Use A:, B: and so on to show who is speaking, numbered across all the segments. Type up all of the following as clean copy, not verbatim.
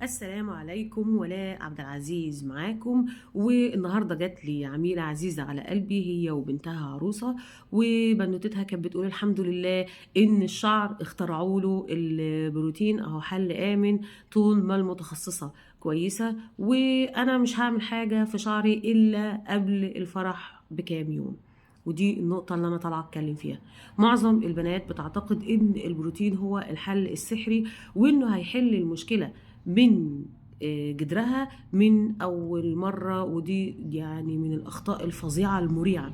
A: السلام عليكم، ولاء عبد العزيز معاكم. والنهارده جات لي عميله عزيزه على قلبي، هي وبنتها عروسه، وبنوتتها كانت بتقول الحمد لله ان الشعر اخترعوا له البروتين اهو، حل امن طول ما المتخصصه كويسه. وانا مش هعمل حاجه في شعري الا قبل الفرح بكام يوم. ودي النقطة اللي أنا طالعة أتكلم فيها. معظم البنات بتعتقد إن البروتين هو الحل السحري، وإنه هيحل المشكلة من جدرها من أول مرة. ودي يعني من الأخطاء الفظيعة المريعة.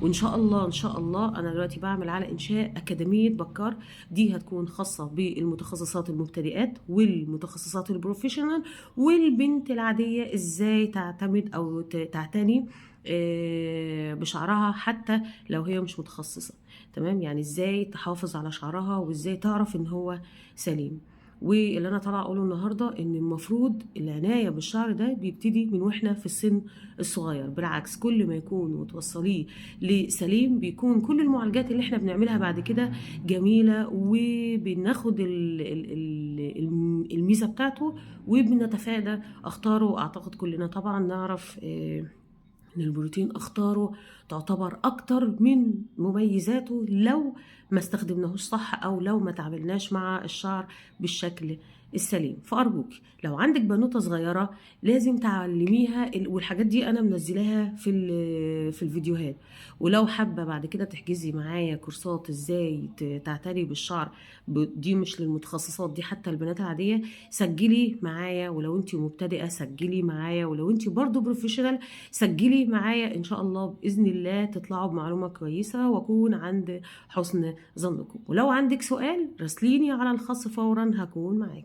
A: وإن شاء الله إن شاء الله أنا دلوقتي بعمل على إنشاء أكاديمية بكار. دي هتكون خاصة بالمتخصصات المبتدئات والمتخصصات البروفيشنال، والبنت العادية إزاي تعتمد أو تعتني بشعرها حتى لو هي مش متخصصة. تمام، يعني إزاي تحافظ على شعرها وإزاي تعرف إن هو سليم. واللي انا طالعه اقوله النهارده ان المفروض العنايه بالشعر ده بيبتدي من واحنا في السن الصغير. بالعكس، كل ما يكون وتوصليه لسليم بيكون كل المعالجات اللي احنا بنعملها بعد كده جميله، وبناخد الميزه بتاعته وبنتفادى اخطاره. اعتقد كلنا طبعا نعرف ان البروتين اخطاره تعتبر اكتر من مميزاته لو ما استخدمناهوش صح او لو ما تعاملناش مع الشعر بالشكل السليم. فارجوك لو عندك بنوته صغيره لازم تعلميها والحاجات دي انا منزلاها في الفيديوهات. ولو حابه بعد كده تحجزي معايا كورسات ازاي تعتني بالشعر، دي مش للمتخصصات، دي حتى البنات العاديه، سجلي معايا. ولو انت مبتدئه سجلي معايا، ولو انت برضو بروفيشنال سجلي معايا. ان شاء الله باذن الله تطلعوا بمعلومه كويسه واكون عند حسن ظنكم. ولو عندك سؤال راسليني على الخاص فورا هكون معاك.